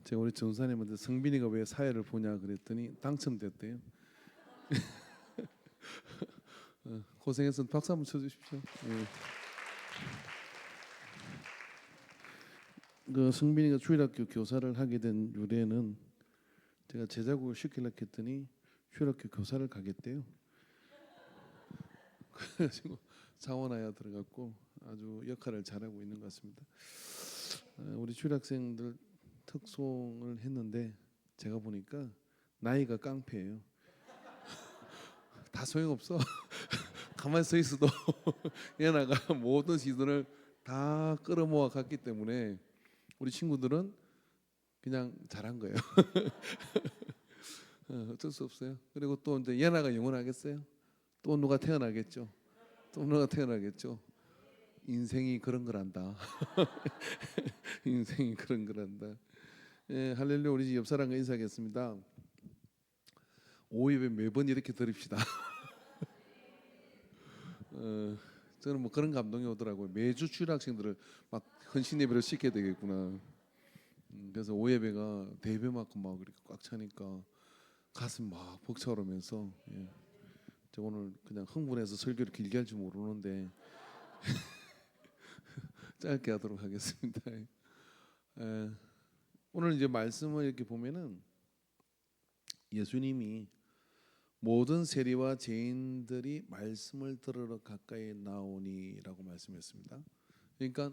제가 우리 전사님한테 성빈이가 왜 사회를 보냐 그랬더니 당첨됐대요. 고생해서 박수 한번 쳐주십시오. 예. 그 성빈이가 주일학교 교사를 하게 된 유래는 제가 제자국을 시키려고 했더니 주일학교 교사를 가겠대요. 그래가지고 자원하여 들어갔고 아주 역할을 잘하고 있는 것 같습니다. 우리 주일학생들 특송을 했는데 제가 보니까 나이가 깡패예요. 다 소용없어. 가만히 서 있어도 얘나가 모든 시선을 다 끌어모아 갔기 때문에 우리 친구들은 그냥 잘한 거예요. 어쩔 수 없어요. 그리고 또 이제 얘나가 영원하겠어요? 또 누가 태어나겠죠. 또 누가 태어나겠죠. 인생이 그런 거란다. 인생이 그런 거란다. 예, 할렐루야. 우리 집 옆 사람과 인사하겠습니다. 오예배 매번 이렇게 들읍시다. 저는 뭐 그런 감동이 오더라고요. 매주 주일학생들을 막 헌신 예배를 시켜야 되겠구나. 그래서 오예배가 대배만큼 막 이렇게 꽉 차니까 가슴 막 벅차오르면서 예. 저 오늘 그냥 흥분해서 설교를 길게 할 줄 모르는데 짧게 하도록 하겠습니다. 에, 오늘 이제 말씀을 이렇게 보면은 예수님이 모든 세리와 죄인들이 말씀을 들으러 가까이 나오니라고 말씀했습니다. 그러니까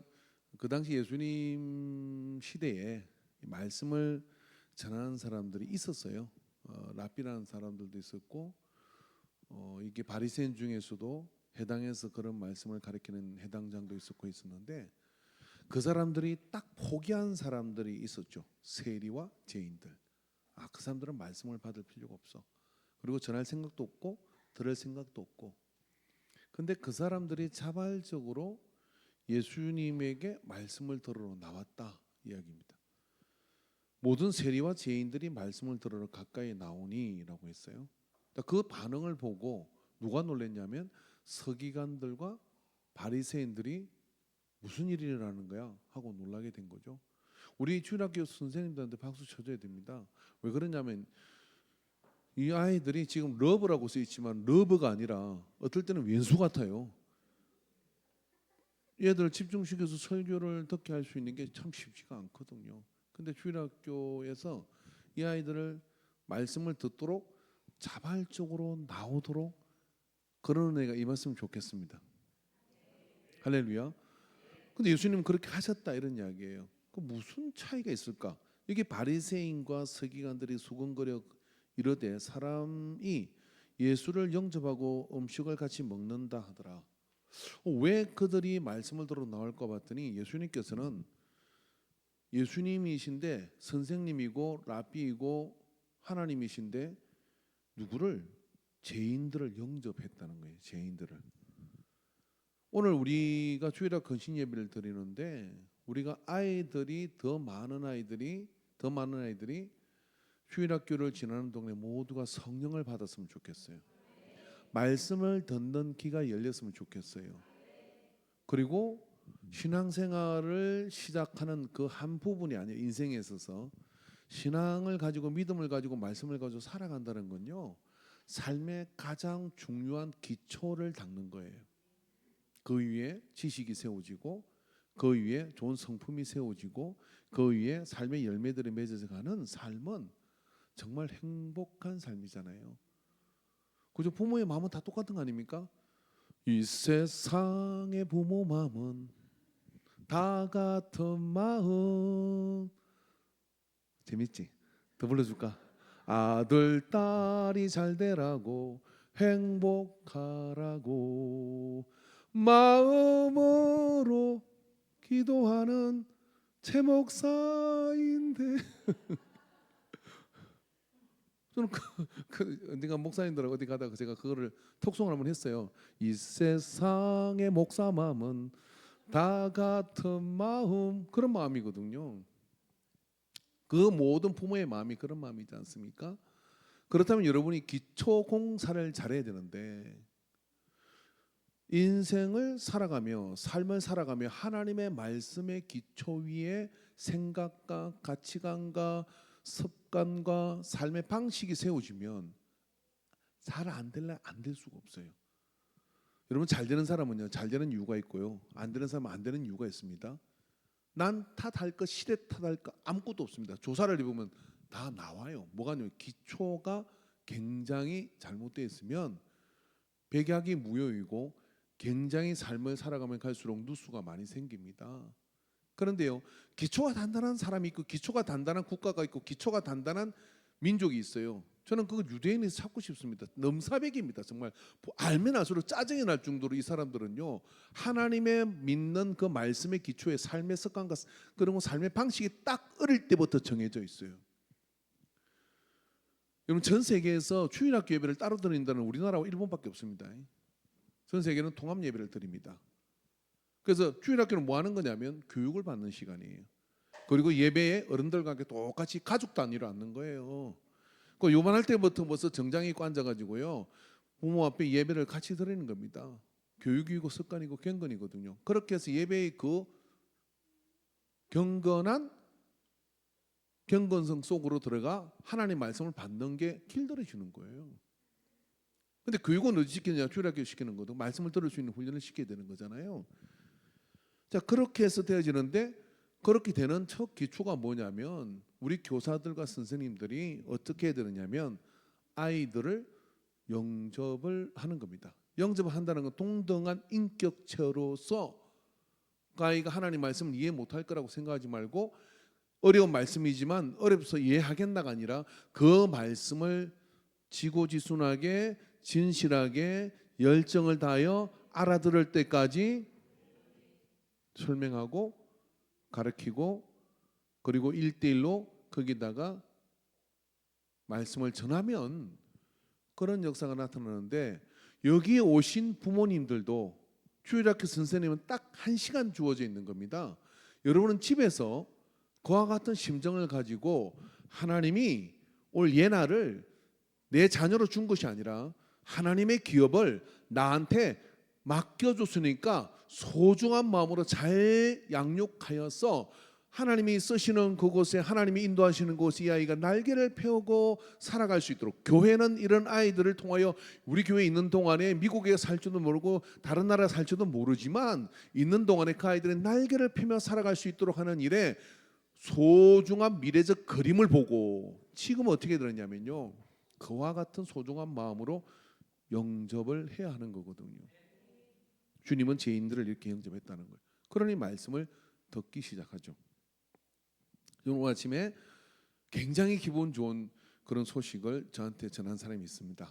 그 당시 예수님 시대에 말씀을 전하는 사람들이 있었어요. 랍비라는 사람들도 있었고 이게 바리새인 중에서도 해당해서 그런 말씀을 가르치는 해당장도 있었고 있었는데 그 사람들이 딱 포기한 사람들이 있었죠. 세리와 죄인들. 그 사람들은 말씀을 받을 필요가 없어. 그리고 전할 생각도 없고 들을 생각도 없고. 근데 그 사람들이 자발적으로 예수님에게 말씀을 들으러 나왔다 이야기입니다. 모든 세리와 죄인들이 말씀을 들으러 가까이 나오니라고 했어요. 그 반응을 보고 누가 놀랐냐면 서기관들과 바리새인들이 무슨 일이라는 거야 하고 놀라게 된 거죠. 우리 주일학교 선생님들한테 박수 쳐줘야 됩니다. 왜 그러냐면 이 아이들이 지금 러브라고 써 있지만 러브가 아니라 어떨 때는 왼수 같아요. 얘들 집중시켜서 설교를 듣게 할 수 있는 게 참 쉽지가 않거든요. 근데 주일학교에서 이 아이들을 말씀을 듣도록 자발적으로 나오도록 그런 애가 임했으면 좋겠습니다. 할렐루야. 근데 예수님은 그렇게 하셨다 이런 이야기예요. 그 무슨 차이가 있을까? 이게 바리새인과 서기관들이 수근거려 이르되 사람이 예수를 영접하고 음식을 같이 먹는다 하더라. 왜 그들이 말씀을 들어 나올까 봤더니 예수님께서는 예수님이신데 선생님이고 랍비이고 하나님이신데 누구를? 죄인들을 영접했다는 거예요. 죄인들을. 오늘 우리가 주일학 건신 예배를 드리는데 우리가 더 많은 아이들이 주일학교를 지나는 동네 모두가 성령을 받았으면 좋겠어요. 말씀을 듣는 귀가 열렸으면 좋겠어요. 그리고 신앙생활을 시작하는 그 한 부분이 아니라 인생에 있어서 신앙을 가지고 믿음을 가지고 말씀을 가지고 살아간다는 건요. 삶의 가장 중요한 기초를 닦는 거예요. 그 위에 지식이 세워지고 그 위에 좋은 성품이 세워지고 그 위에 삶의 열매들이 맺어져 가는 삶은 정말 행복한 삶이잖아요. 그죠? 부모의 마음은 다 똑같은 거 아닙니까? 이 세상의 부모 마음은 다 같은 마음. 재밌지? 더 불러줄까? 아들 딸이 잘 되라고 행복하라고 마음으로 기도하는 제 목사인데 저는 언젠가 목사님들 어디 가다가 제가 그거를 톡송을 한번 했어요. 이 세상의 목사 마음은 다 같은 마음, 그런 마음이거든요. 그 모든 부모의 마음이 그런 마음이지 않습니까? 그렇다면 여러분이 기초 공사를 잘해야 되는데 인생을 살아가며 삶을 살아가며 하나님의 말씀의 기초 위에 생각과 가치관과 습관과 삶의 방식이 세워지면 잘 안 될래 안 될 수가 없어요. 여러분 잘 되는 사람은요 잘 되는 이유가 있고요 안 되는 사람은 안 되는 이유가 있습니다. 난 탓할 것 시대 탓할 것 아무것도 없습니다. 조사를 해보면 다 나와요. 뭐가요? 기초가 굉장히 잘못되어 있으면 백약이 무효이고 굉장히 삶을 살아가면 갈수록 누수가 많이 생깁니다. 그런데요 기초가 단단한 사람이 있고 기초가 단단한 국가가 있고 기초가 단단한 민족이 있어요. 저는 그거 유대인에서 찾고 싶습니다. 넘사벽입니다. 정말 알면 알수록 짜증이 날 정도로 이 사람들은요 하나님의 믿는 그 말씀의 기초에 삶의 습관과 그리고 삶의 방식이 딱 어릴 때부터 정해져 있어요. 여러분 전 세계에서 주일학교 예배를 따로 드린다는 우리나라와 일본밖에 없습니다. 전 세계는 통합 예배를 드립니다. 그래서 주일학교는 뭐 하는 거냐면 교육을 받는 시간이에요. 그리고 예배에 어른들과 함께 똑같이 가족 단위로 앉는 거예요. 그 요만할 때부터 벌써 정장이 입고 앉아가지고요 부모 앞에 예배를 같이 드리는 겁니다. 교육이고 습관이고 경건이거든요. 그렇게 해서 예배의 그 경건성 속으로 들어가 하나님의 말씀을 받는 게 길들여 주는 거예요. 근데 교육은 어디 시키느냐? 주일학교 시키는 거도 말씀을 들을 수 있는 훈련을 시켜야 되는 거잖아요. 자 그렇게 해서 되어지는데 그렇게 되는 첫 기초가 뭐냐면 우리 교사들과 선생님들이 어떻게 해야 되느냐면 아이들을 영접을 하는 겁니다. 영접을 한다는 건 동등한 인격체로서 그 아이가 하나님 말씀을 이해 못할 거라고 생각하지 말고 어려운 말씀이지만 어렵서 이해하겠나가 아니라 그 말씀을 지고지순하게 진실하게 열정을 다하여 알아들을 때까지 설명하고 가르치고 그리고 1대1로 거기다가 말씀을 전하면 그런 역사가 나타나는데 여기에 오신 부모님들도 주일학교 선생님은 딱 1시간 주어져 있는 겁니다. 여러분은 집에서 그와 같은 심정을 가지고 하나님이 올 예나를 내 자녀로 준 것이 아니라 하나님의 기업을 나한테 맡겨줬으니까 소중한 마음으로 잘 양육하여서 하나님이 쓰시는 그곳에 하나님이 인도하시는 곳에 이 아이가 날개를 펴고 살아갈 수 있도록 교회는 이런 아이들을 통하여 우리 교회에 있는 동안에 미국에 살지도 모르고 다른 나라에 살지도 모르지만 있는 동안에 그 아이들의 날개를 펴며 살아갈 수 있도록 하는 일에 소중한 미래적 그림을 보고 지금 어떻게 들었냐면요 그와 같은 소중한 마음으로 영접을 해야 하는 거거든요. 주님은 죄인들을 이렇게 영접했다는 거예요. 그러니 말씀을 듣기 시작하죠. 오늘 아침에 굉장히 기분 좋은 그런 소식을 저한테 전한 사람이 있습니다.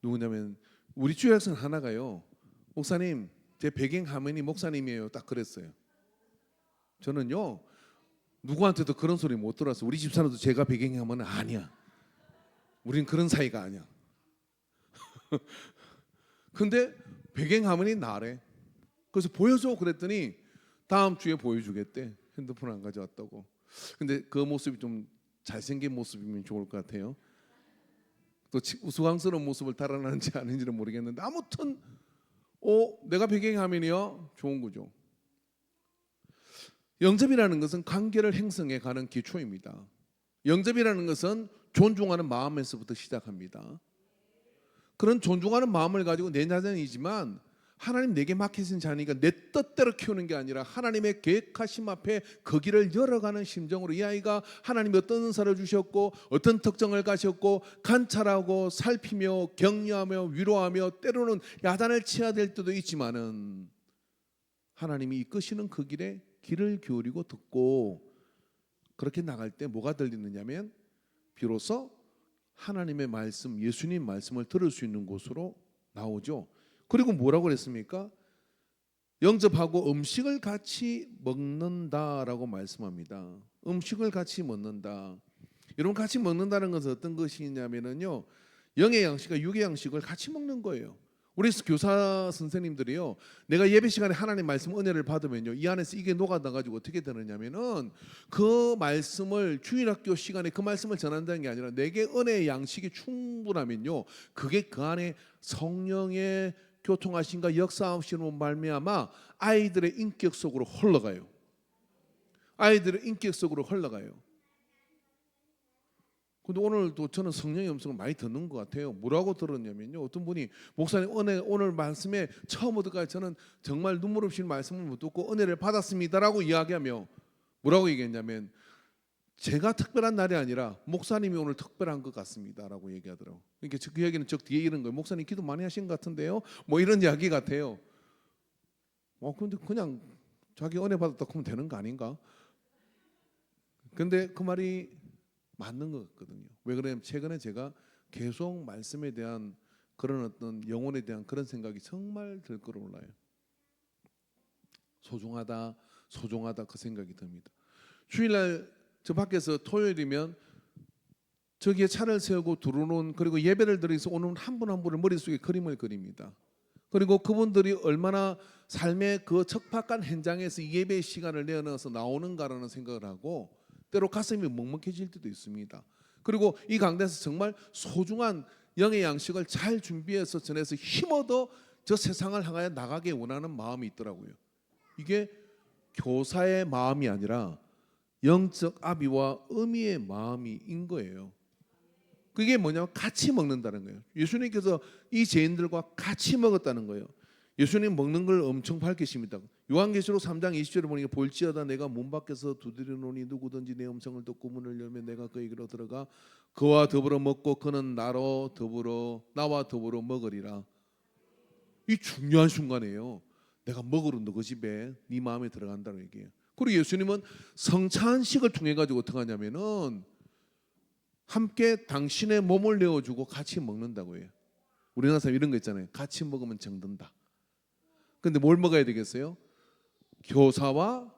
누구냐면 우리 주일학생 하나가요. 목사님 제 배경 화면이 목사님이에요. 딱 그랬어요. 저는요 누구한테도 그런 소리 못 들었어. 우리 집사람도 제가 배경 화면은 아니야. 우린 그런 사이가 아니야. 근데 배경 화면이 나래. 그래서 보여줘 그랬더니 다음 주에 보여주겠대. 핸드폰 안 가져왔다고. 근데 그 모습이 좀 잘생긴 모습이면 좋을 것 같아요. 또 우스꽝스러운 모습을 달아나는지 아닌지는 모르겠는데 아무튼 내가 배경 화면이요 좋은 거죠. 영접이라는 것은 관계를 형성해 가는 기초입니다. 영접이라는 것은 존중하는 마음에서부터 시작합니다. 그런 존중하는 마음을 가지고 내 자녀이지만 하나님 내게 맡기신 자니까 내 뜻대로 키우는 게 아니라 하나님의 계획하심 앞에 그 길을 열어가는 심정으로 이 아이가 하나님이 어떤 은사를 주셨고 어떤 특정을 가셨고 관찰하고 살피며 격려하며 위로하며 때로는 야단을 치어야 될 때도 있지만은 하나님이 이끄시는 그 길에 귀를 기울이고 듣고 그렇게 나갈 때 뭐가 들리느냐면 비로소 하나님의 말씀, 예수님 말씀을 들을 수 있는 곳으로 나오죠. 그리고 뭐라고 그랬습니까? 영접하고 음식을 같이 먹는다라고 말씀합니다. 음식을 같이 먹는다. 여러분 같이 먹는다는 것은 어떤 것이냐면요, 영의 양식과 육의 양식을 같이 먹는 거예요. 우리 교사 선생님들이요, 내가 예배 시간에 하나님 말씀 은혜를 받으면요, 이 안에서 이게 녹아나가지고 어떻게 되느냐면은 그 말씀을 주일학교 시간에 그 말씀을 전한다는 게 아니라 내게 은혜의 양식이 충분하면요, 그게 그 안에 성령의 교통하심과 역사하심으로 말미암아 아이들의 인격 속으로 흘러가요. 아이들의 인격 속으로 흘러가요. 근데 오늘도 저는 성령의 음성을 많이 듣는 것 같아요. 뭐라고 들었냐면요, 어떤 분이 목사님 오늘 말씀에 처음부터까지 저는 정말 눈물 없이 말씀을 못 듣고 은혜를 받았습니다라고 이야기하며 뭐라고 얘기했냐면 제가 특별한 날이 아니라 목사님이 오늘 특별한 것 같습니다라고 얘기하더라고요. 그러니까 그 얘기는 저 뒤에 이런 거예요. 목사님 기도 많이 하신 것 같은데요, 뭐 이런 이야기 같아요. 근데 그냥 자기 은혜 받았다 하면 되는 거 아닌가? 근데 그 말이 맞는 것 같거든요. 왜 그러냐면 최근에 제가 계속 말씀에 대한 그런 어떤 영혼에 대한 그런 생각이 정말 들 거로 올라요. 소중하다 그 생각이 듭니다. 주일날 저 밖에서 토요일이면 저기에 차를 세우고 들어오는, 그리고 예배를 드리면서 오는 한 분 한 분을 머릿속에 그림을 그립니다. 그리고 그분들이 얼마나 삶의 그 척박한 현장에서 예배 시간을 내어넣어서 나오는가라는 생각을 하고 때로 가슴이 먹먹해질 때도 있습니다. 그리고 이 강단에서 정말 소중한 영의 양식을 잘 준비해서 전해서 힘어도 저 세상을 향하여 나가게 원하는 마음이 있더라고요. 이게 교사의 마음이 아니라 영적 아비와 어미의 마음인 거예요. 그게 뭐냐면 같이 먹는다는 거예요. 예수님께서 이 죄인들과 같이 먹었다는 거예요. 예수님 먹는 걸 엄청 밝히십니다. 요한계시록 3장 20절에 보니까 볼지어다 내가 문 밖에서 두드리노니 누구든지 내 음성을 듣고 문을 열면 내가 그에게로 들어가 그와 더불어 먹고 그는 나와 더불어 먹으리라. 이 중요한 순간이에요. 내가 먹으러 너 집에 네 마음에 들어간다는 얘기예요. 그리고 예수님은 성찬식을 통해 가지고 어떻게 하냐면은 함께 당신의 몸을 내어주고 같이 먹는다고 해요. 우리나라 사람 이런 거 있잖아요. 같이 먹으면 정든다. 근데 뭘 먹어야 되겠어요? 교사와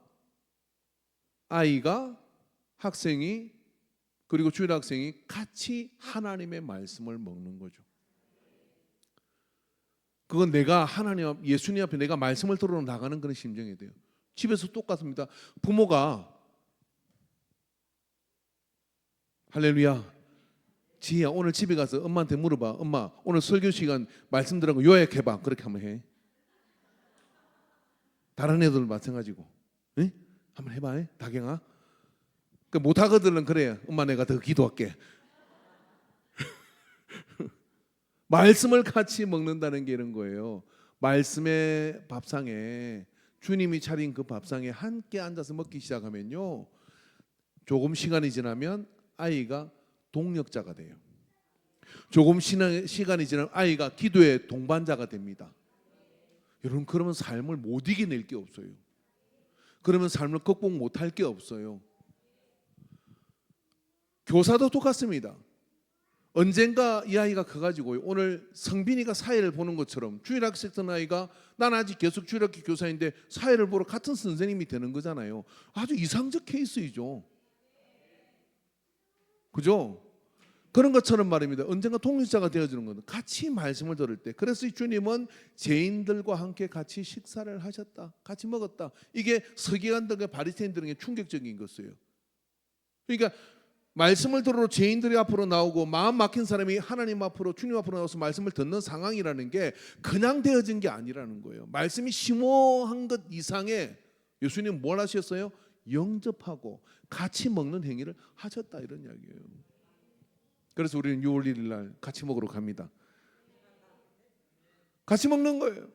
아이가, 학생이, 그리고 주일 학생이 같이 하나님의 말씀을 먹는 거죠. 그건 내가 하나님 예수님 앞에 내가 말씀을 들으러 나가는 그런 심정이 돼요. 집에서 똑같습니다. 부모가 할렐루야, 지희야 오늘 집에 가서 엄마한테 물어봐. 엄마 오늘 설교 시간 말씀 들은 거 요약해봐. 그렇게 한번 해. 다른 애들 마찬가지고, 응? 한번 해봐, 다경아. 그 못하거들은 그래. 엄마 내가 더 기도할게. 말씀을 같이 먹는다는 게 이런 거예요. 말씀의 밥상에 주님이 차린 그 밥상에 함께 앉아서 먹기 시작하면요, 조금 시간이 지나면 아이가 동력자가 돼요. 조금 시간이 지나면 아이가 기도의 동반자가 됩니다. 여러분 그러면 삶을 못 이겨낼 게 없어요. 그러면 삶을 극복 못할 게 없어요. 교사도 똑같습니다. 언젠가 이 아이가 커가지고 오늘 성빈이가 사회를 보는 것처럼 주일학생 던 아이가 난 아직 계속 주일학교 교사인데 사회를 보러 같은 선생님이 되는 거잖아요. 아주 이상적 케이스이죠. 그죠? 그런 것처럼 말입니다. 언젠가 독립자가 되어주는 것은 같이 말씀을 들을 때. 그래서 주님은 죄인들과 함께 같이 식사를 하셨다, 같이 먹었다. 이게 서기관들과 바리새인들에게 충격적인 것이에요. 그러니까 말씀을 들으러 죄인들이 앞으로 나오고 마음 막힌 사람이 하나님 앞으로, 주님 앞으로 나와서 말씀을 듣는 상황이라는 게 그냥 되어진 게 아니라는 거예요. 말씀이 심오한 것 이상의 예수님 뭘 하셨어요? 영접하고 같이 먹는 행위를 하셨다, 이런 이야기예요. 그래서 우리는 6월 1일 날 같이 먹으러 갑니다. 같이 먹는 거예요.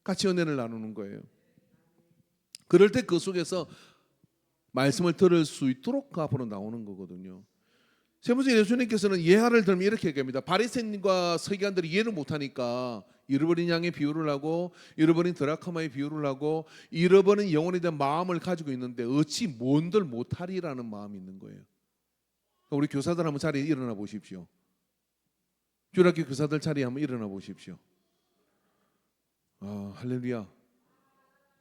같이 은혜를 나누는 거예요. 그럴 때 그 속에서 말씀을 들을 수 있도록 앞으로 나오는 거거든요. 세 번째, 예수님께서는 예화를 들면 이렇게 얘기합니다. 바리새인과 서기관들이 이해를 못하니까 잃어버린 양의 비유를 하고 잃어버린 드라크마의 비유를 하고 잃어버린 영혼에 대한 마음을 가지고 있는데 어찌 뭔들 못하리라는 마음이 있는 거예요. 우리 교사들 한번 자리에 일어나 보십시오. 주일학교 교사들 자리에 한번 일어나 보십시오. 할렐루야.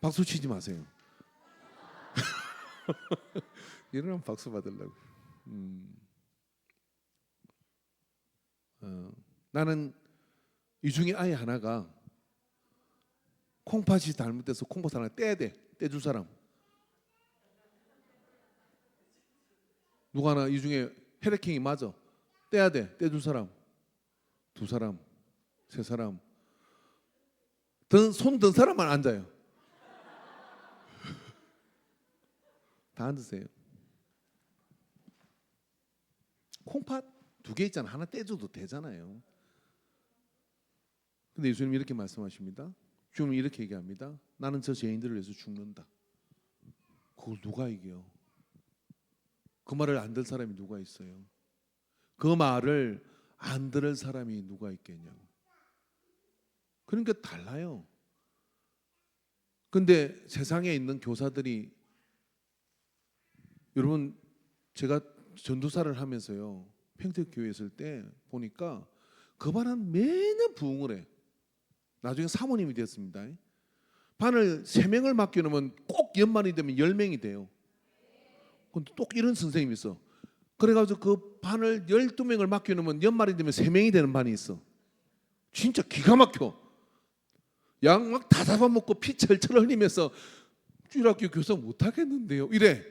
박수 치지 마세요. 일어나면 박수 받으려고. 나는 이 중에 아이 하나가 콩팥이 잘못돼서 콩팥 하나 떼야 돼. 떼줄 사람. 누가 하나 이 중에 혈액형이 맞아. 떼야 돼. 떼줄 사람. 2사람, 3사람. 손 든 사람만 앉아요. 다 앉으세요. 콩팥 2개 있잖아. 하나 떼줘도 되잖아요. 근데 예수님이 이렇게 말씀하십니다. 주님은 이렇게 얘기합니다. 나는 저 죄인들을 위해서 죽는다. 그걸 누가 이겨요? 그 말을 안 들 사람이 누가 있어요? 그 말을 안 들을 사람이 누가 있겠냐고. 그러니까 달라요. 근데 세상에 있는 교사들이, 여러분 제가 전도사를 하면서요, 평택교회에 있을 때 보니까 그 반은 매년 부흥을 해. 나중에 사모님이 됐습니다. 반을 3명을 맡겨놓으면 꼭 연말이 되면 10명이 돼요. 근데 또 이런 선생님이 있어. 그래가지고 그 반을 12명을 맡겨놓으면 연말이 되면 3명이 되는 반이 있어. 진짜 기가 막혀. 양 막 다 잡아먹고 피 철철 흘리면서 주일학교 교사 못하겠는데요 이래.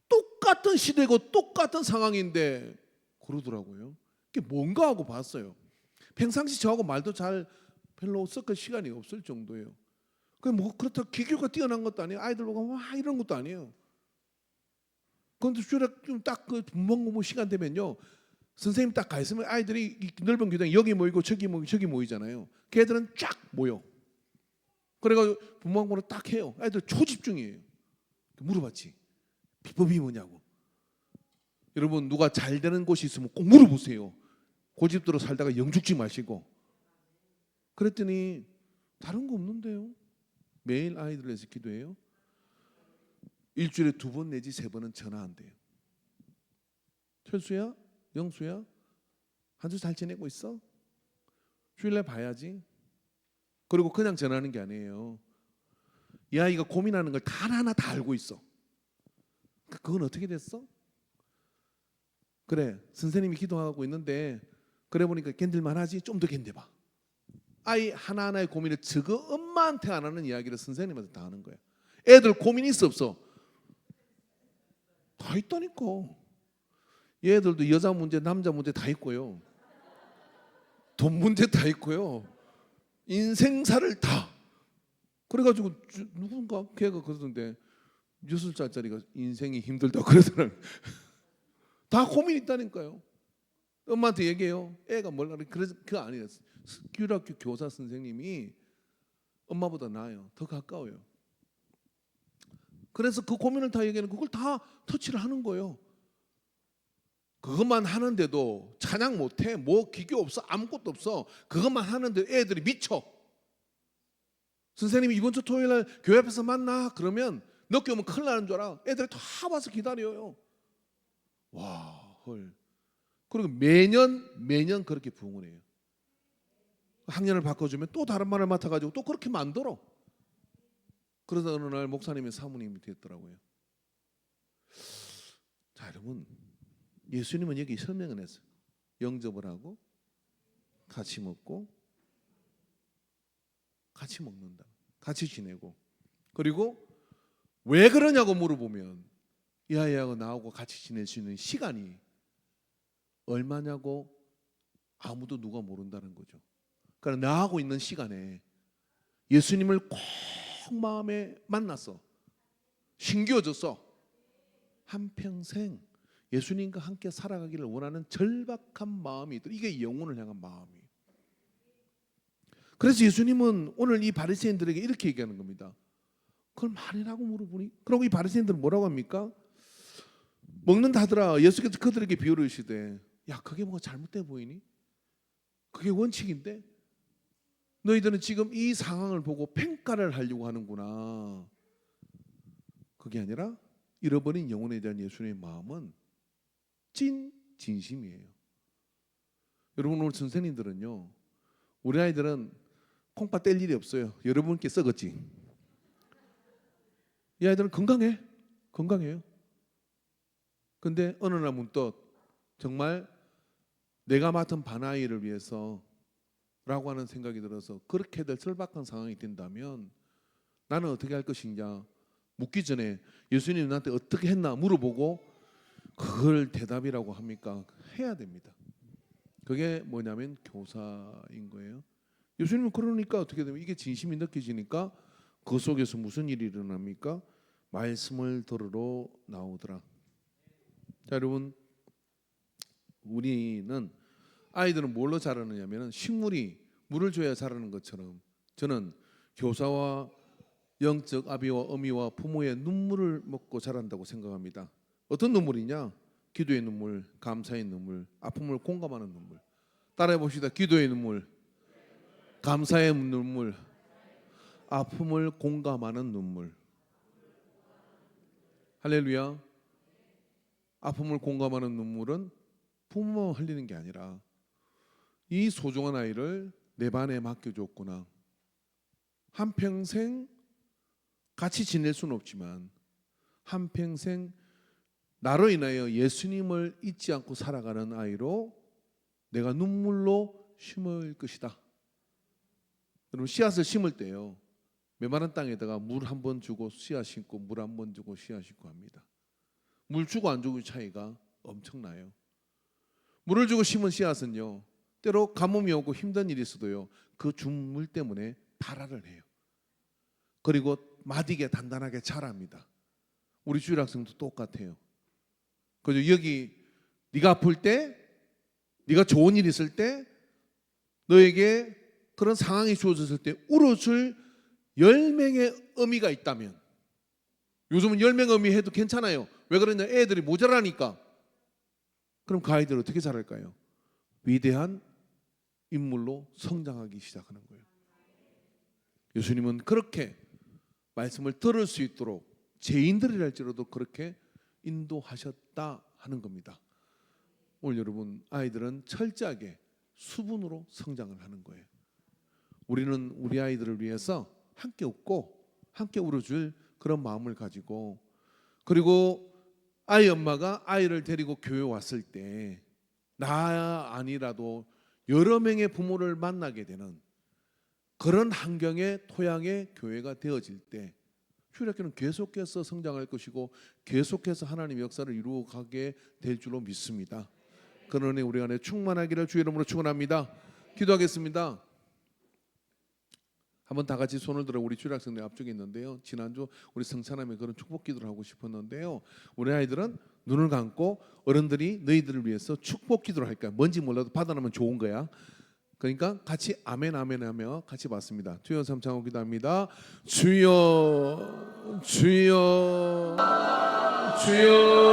똑같은 시대고 똑같은 상황인데 그러더라고요. 그게 뭔가 하고 봤어요. 평상시 저하고 말도 잘 별로 섞을 시간이 없을 정도예요. 뭐 그렇다고 기교가 뛰어난 것도 아니에요. 아이들 보고 와 이런 것도 아니에요. 그런데 주일학교 딱그 분방공부 시간 되면요, 선생님 딱 가 있으면 아이들이 넓은 교당에 여기 모이고 저기 모이고 저기 모이잖아요. 걔들은 쫙 모여. 그래가지고 분방공부를 딱 해요. 아이들 초집중이에요. 물어봤지. 비법이 뭐냐고. 여러분 누가 잘 되는 곳이 있으면 꼭 물어보세요. 고집대로 살다가 영 죽지 마시고. 그랬더니 다른 거 없는데요. 매일 아이들을 위해서 기도해요. 일주일에 2번 내지 3번은 전화한대요. 철수야, 영수야, 한 주 잘 지내고 있어? 주일날 봐야지. 그리고 그냥 전화하는 게 아니에요. 이 아이가 고민하는 걸 하나하나 다 알고 있어. 그건 어떻게 됐어? 그래, 선생님이 기도하고 있는데 그래 보니까 견딜만 하지. 좀 더 견뎌봐. 아이 하나하나의 고민을 저거 엄마한테 안 하는 이야기를 선생님한테 다 하는 거야. 애들 고민이 있어 없어? 다 있다니까. 얘들도 여자 문제 남자 문제 다 있고요, 돈 문제 다 있고요, 인생사를 다. 그래가지고 누군가 걔가 그러던데 6살짜리가 인생이 힘들다 그러더라고요. 다 고민 있다니까요. 엄마한테 얘기해요. 애가 몰라. 그래서 그거 아니에요. 주일학교 교사 선생님이 엄마보다 나아요. 더 가까워요. 그래서 그 고민을 다 얘기하는, 그걸 다 터치를 하는 거예요. 그것만 하는데도 찬양 못해, 뭐 기교 없어, 아무것도 없어. 그것만 하는데 애들이 미쳐. 선생님이 이번 주 토요일 날 교회 앞에서 만나 그러면 늦게 오면 큰일 나는 줄 알아. 애들이 다 와서 기다려요. 와, 헐. 그리고 매년 그렇게 부흥을 해요. 학년을 바꿔주면 또 다른 말을 맡아가지고 또 그렇게 만들어. 그러다 어느 날 목사님의 사모님이 됐더라고요. 자, 여러분, 예수님은 여기 설명을 했어요. 영접을 하고 같이 먹고 같이 먹는다. 같이 지내고. 그리고 왜 그러냐고 물어보면 이 아이하고 나하고 같이 지낼 수 있는 시간이 얼마냐고 아무도 누가 모른다는 거죠. 그러니까 나하고 있는 시간에 예수님을 꼭 마음에 만났어. 신겨졌어. 한평생 예수님과 함께 살아가기를 원하는 절박한 마음이 있다. 이게 영혼을 향한 마음이에요. 그래서 예수님은 오늘 이 바리새인들에게 이렇게 얘기하는 겁니다. 그걸 말이라고 물어보니, 그러고 이 바리새인들은 뭐라고 합니까? 먹는다 하더라. 예수께서 그들에게 비유를 주시되, 야, 그게 뭐가 잘못돼 보이니? 그게 원칙인데 너희들은 지금 이 상황을 보고 평가를 하려고 하는구나. 그게 아니라 잃어버린 영혼에 대한 예수님의 마음은 진심이에요. 여러분, 오늘 선생님들은요, 우리 아이들은 콩팥 뗄 일이 없어요. 여러분께 썩었지. 이 아이들은 건강해요. 근데 어느 날 문득 정말 내가 맡은 반아이를 위해서 라고 하는 생각이 들어서 그렇게들 절박한 상황이 된다면 나는 어떻게 할 것이냐 묻기 전에 예수님이 나한테 어떻게 했나 물어보고 그걸 대답이라고 합니까? 해야 됩니다. 그게 뭐냐면 교사인 거예요. 예수님은 그러니까 어떻게 되면 이게 진심이 느껴지니까 그 속에서 무슨 일이 일어납니까? 말씀을 들으러 나오더라. 자, 여러분, 우리는 아이들은 뭘로 자라느냐면 식물이 물을 줘야 자라는 것처럼 저는 교사와 영적 아비와 어미와 부모의 눈물을 먹고 자란다고 생각합니다. 어떤 눈물이냐? 기도의 눈물, 감사의 눈물, 아픔을 공감하는 눈물. 따라해 봅시다. 기도의 눈물, 감사의 눈물, 아픔을 공감하는 눈물. 할렐루야. 아픔을 공감하는 눈물은 부모만 흘리는 게 아니라 이 소중한 아이를 내 반에 맡겨줬구나. 한평생 같이 지낼 수는 없지만 한평생 나로 인하여 예수님을 잊지 않고 살아가는 아이로 내가 눈물로 심을 것이다. 여러분, 씨앗을 심을 때요, 메마른 땅에다가 물 한 번 주고 씨앗 심고 물 한 번 주고 씨앗 심고 합니다. 물 주고 안 주고의 차이가 엄청나요. 물을 주고 심은 씨앗은요, 때로 가뭄이 오고 힘든 일이 있어도요, 그 준 물 때문에 발화를 해요. 그리고 마디게 단단하게 자랍니다. 우리 주일 학생도 똑같아요. 그죠? 여기 네가 아플 때, 네가 좋은 일 있을 때, 너에게 그런 상황이 주어졌을 때 울어줄 10명의 어미가 있다면, 요즘은 10명 어미 해도 괜찮아요. 왜 그러냐? 애들이 모자라니까. 그럼 그 아이들 어떻게 자랄까요? 위대한 인물로 성장하기 시작하는 거예요. 예수님은 그렇게 말씀을 들을 수 있도록 죄인들이랄지라도 그렇게 인도하셨다 하는 겁니다. 오늘 여러분, 아이들은 철저하게 수분으로 성장을 하는 거예요. 우리는 우리 아이들을 위해서 함께 웃고 함께 울어줄 그런 마음을 가지고, 그리고 아이 엄마가 아이를 데리고 교회 왔을 때 나 아니라도 여러 명의 부모를 만나게 되는 그런 환경의 토양의 교회가 되어질 때 주일학교는 계속해서 성장할 것이고 계속해서 하나님의 역사를 이루어가게 될 줄로 믿습니다. 그런 은혜 우리 안에 충만하기를 주의 이름으로 축원합니다. 기도하겠습니다. 한번 다 같이 손을 들어 우리 주일학생들 앞쪽에 있는데요, 지난주 우리 성찬함에 그런 축복 기도를 하고 싶었는데요, 우리 아이들은 눈을 감고 어른들이 너희들을 위해서 축복 기도를 할까요? 뭔지 몰라도 받아나면 좋은 거야. 그러니까 같이 아멘 아멘 하며 같이 받습니다. 주여 삼창하고 기도합니다. 주여 주여 주여.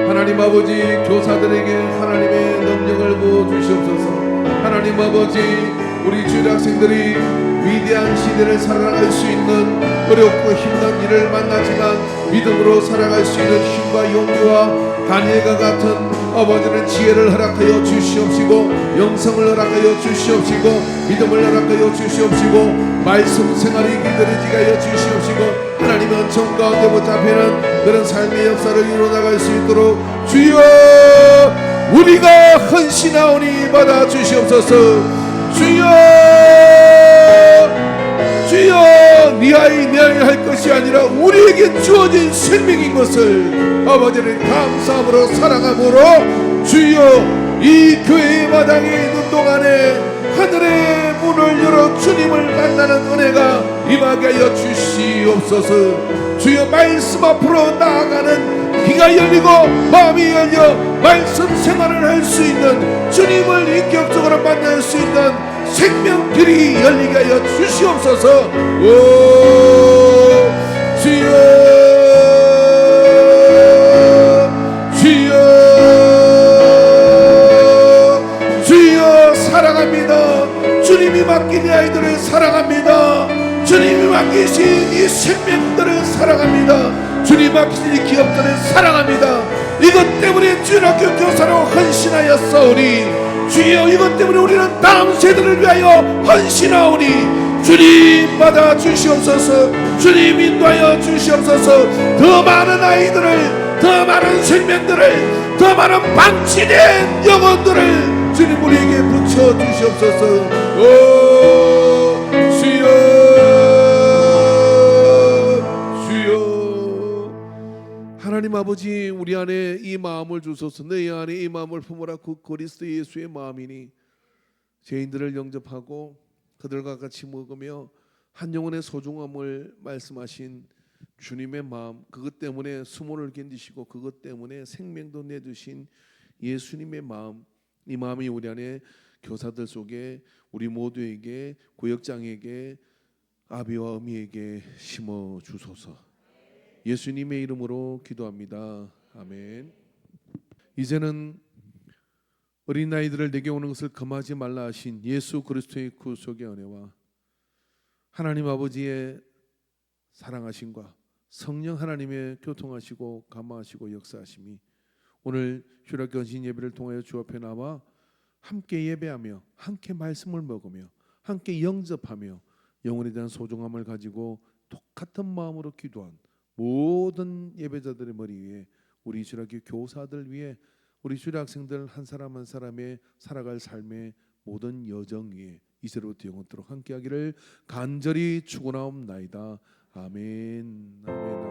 하나님 아버지, 교사들에게 하나님의 능력을 부어주시옵소서. 하나님 아버지, 우리 주일 학생들이 위대한 시대를 살아갈 수 있는 어렵고 힘든 일을 만나지만 믿음으로 살아갈 수 있는 힘과 용기와 다니엘과 같은 아버지는 지혜를 허락하여 주시옵시고, 영성을 허락하여 주시옵시고, 믿음을 허락하여 주시옵시고, 말씀 생활이 기다리지게 하여 주시옵시고, 하나님의 은총 가운데 붙잡히는 그런 삶의 역사를 이루어나갈 수 있도록 주여 우리가 헌신하오니 받아 주시옵소서. 주여 주여, 네 아이 내 아이 할 것이 아니라 우리에게 주어진 생명인 것을 아버지를 감사함으로 사랑함으로 주여 이 교회의 마당에 있는 동안에 하늘의 문을 열어 주님을 만나는 은혜가 임하게 하여 주시옵소서. 주여 말씀 앞으로 나아가는 귀가 열리고 마음이 열려 말씀 생활을 할 수 있는, 주님을 인격적으로 만날 수 있는 생명길이 열리게 하여 주시옵소서. 오 주여 주여 주여, 사랑합니다. 주님이 맡긴 이 아이들을 사랑합니다. 주님이 맡기신 이 생명들을 사랑합니다. 주님이 맡기신 이 기업들을 사랑합니다. 이것 때문에 주일학교 교사로 헌신하였사오니 주여, 이것 때문에 우리는 다음 세대를 위하여 헌신하오니 주님 받아 주시옵소서. 주님 인도하여 주시옵소서. 더 많은 아이들을, 더 많은 생명들을, 더 많은 방치된 영혼들을 주님 우리에게 붙여 주시옵소서. 오 주여 주여. 하나님 아버지, 우리 안에 이 마음을 주소서. 내 안에 이 마음을 품으라. 그 그리스도 예수의 마음이니 죄인들을 영접하고 그들과 같이 먹으며 한 영혼의 소중함을 말씀하신 주님의 마음, 그것 때문에 수모를 견디시고 그것 때문에 생명도 내주신 예수님의 마음, 이 마음이 우리 안에 교사들 속에 우리 모두에게, 구역장에게, 아비와 어미에게 심어 주소서. 예수님의 이름으로 기도합니다. 아멘. 이제는 어린아이들을 내게 오는 것을 금하지 말라 하신 예수 그리스도의 구속의 은혜와 하나님 아버지의 사랑하심과 성령 하나님의 교통하시고 감화하시고 역사하심이 오늘 휴락견신 예배를 통하여 주 앞에 나와 함께 예배하며 함께 말씀을 먹으며 함께 영접하며 영혼에 대한 소중함을 가지고 똑같은 마음으로 기도한 모든 예배자들의 머리 위에, 우리 주일학교 교사들 위에, 우리 주일학생들 한 사람 한 사람의 살아갈 삶의 모든 여정 위에 이제로부터 영원토록 함께하기를 간절히 축원하옵나이다. 아멘. 아멘.